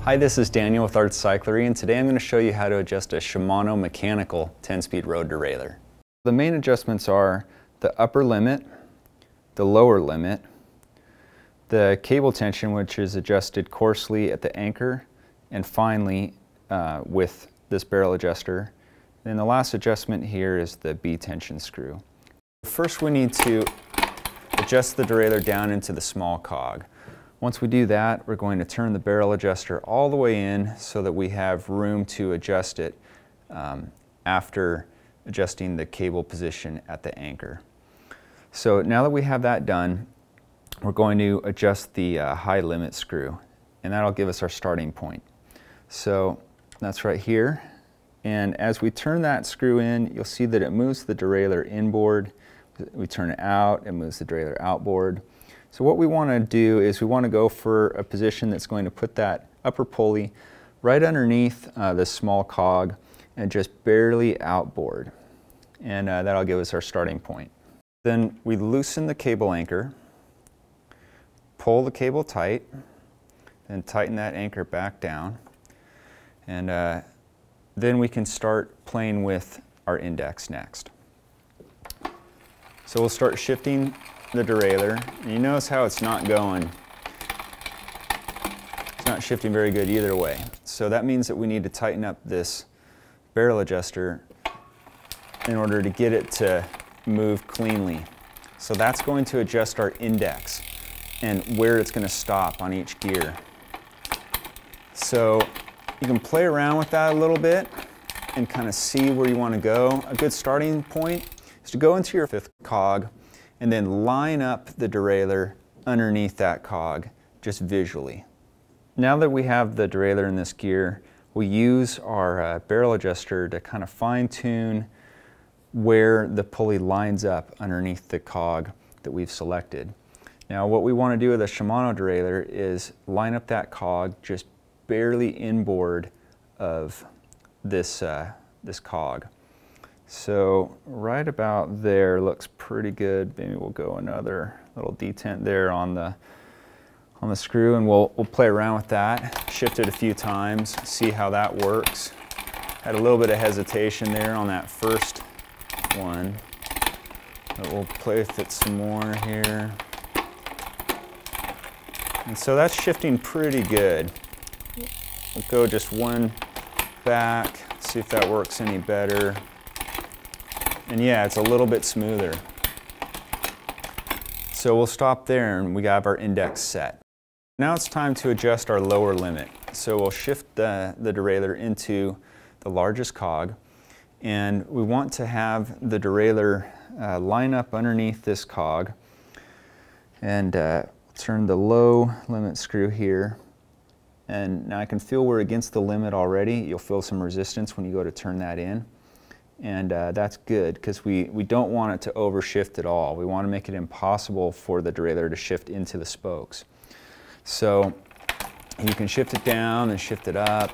Hi, this is Daniel with Cyclery, and today I'm going to show you how to adjust a Shimano mechanical 10-speed road derailleur. The main adjustments are the upper limit, the lower limit, the cable tension, which is adjusted coarsely at the anchor and finely with this barrel adjuster. And then the last adjustment here is the B tension screw. First we need to adjust the derailleur down into the small cog. Once we do that, we're going to turn the barrel adjuster all the way in so that we have room to adjust it after adjusting the cable position at the anchor. So now that we have that done, we're going to adjust the high limit screw, and that'll give us our starting point. So that's right here, and as we turn that screw in, you'll see that it moves the derailleur inboard. We turn it out, it moves the derailleur outboard. So what we want to do is we want to go for a position that's going to put that upper pulley right underneath this small cog and just barely outboard. And that'll give us our starting point. Then we loosen the cable anchor, pull the cable tight, then tighten that anchor back down. And then we can start playing with our index next. So we'll start shifting the derailleur, and you notice how it's not going. It's not shifting very good either way. So that means that we need to tighten up this barrel adjuster in order to get it to move cleanly. So that's going to adjust our index and where it's going to stop on each gear. So you can play around with that a little bit and kind of see where you want to go. A good starting point is to go into your fifth cog and then line up the derailleur underneath that cog, just visually. Now that we have the derailleur in this gear, we use our barrel adjuster to kind of fine-tune where the pulley lines up underneath the cog that we've selected. Now what we want to do with a Shimano derailleur is line up that cog just barely inboard of this cog. So right about there looks pretty good. Maybe we'll go another little detent there on the screw, and we'll play around with that. Shift it a few times, see how that works. Had a little bit of hesitation there on that first one, but we'll play with it some more here. And so that's shifting pretty good. We'll go just one back, see if that works any better. And yeah, it's a little bit smoother. So we'll stop there and we have our index set. Now it's time to adjust our lower limit. So we'll shift the derailleur into the largest cog, and we want to have the derailleur line up underneath this cog, and turn the low limit screw here. And now I can feel we're against the limit already. You'll feel some resistance when you go to turn that in. And that's good because we don't want it to overshift at all. We want to make it impossible for the derailleur to shift into the spokes. So you can shift it down and shift it up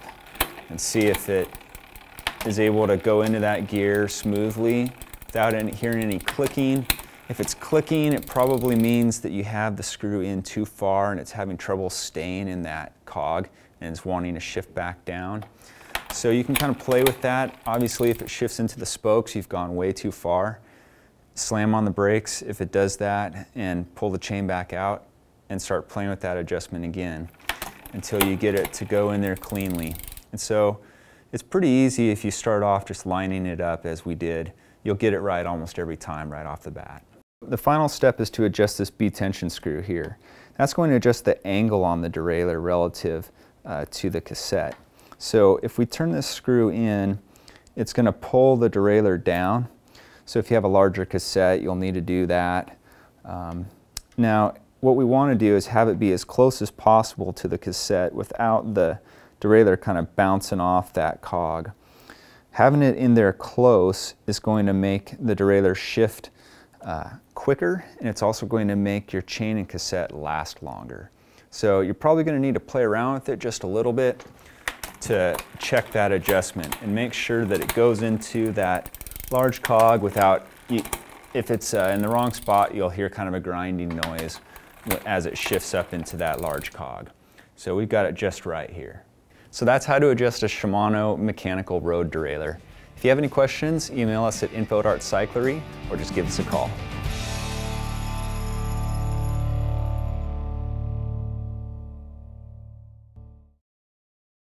and see if it is able to go into that gear smoothly without hearing any clicking. If it's clicking, it probably means that you have the screw in too far and it's having trouble staying in that cog and it's wanting to shift back down. So you can kind of play with that. Obviously, if it shifts into the spokes, you've gone way too far. Slam on the brakes if it does that and pull the chain back out and start playing with that adjustment again until you get it to go in there cleanly. And so it's pretty easy if you start off just lining it up as we did. You'll get it right almost every time right off the bat. The final step is to adjust this B tension screw here. That's going to adjust the angle on the derailleur relative to the cassette. So if we turn this screw in, it's going to pull the derailleur down. So if you have a larger cassette, you'll need to do that. Now, what we want to do is have it be as close as possible to the cassette without the derailleur kind of bouncing off that cog. Having it in there close is going to make the derailleur shift quicker, and it's also going to make your chain and cassette last longer. So you're probably going to need to play around with it just a little bit to check that adjustment and make sure that it goes into that large cog without, if it's in the wrong spot, you'll hear kind of a grinding noise as it shifts up into that large cog. So we've got it just right here. So that's how to adjust a Shimano mechanical road derailleur. If you have any questions, email us at info@cyclery or just give us a call.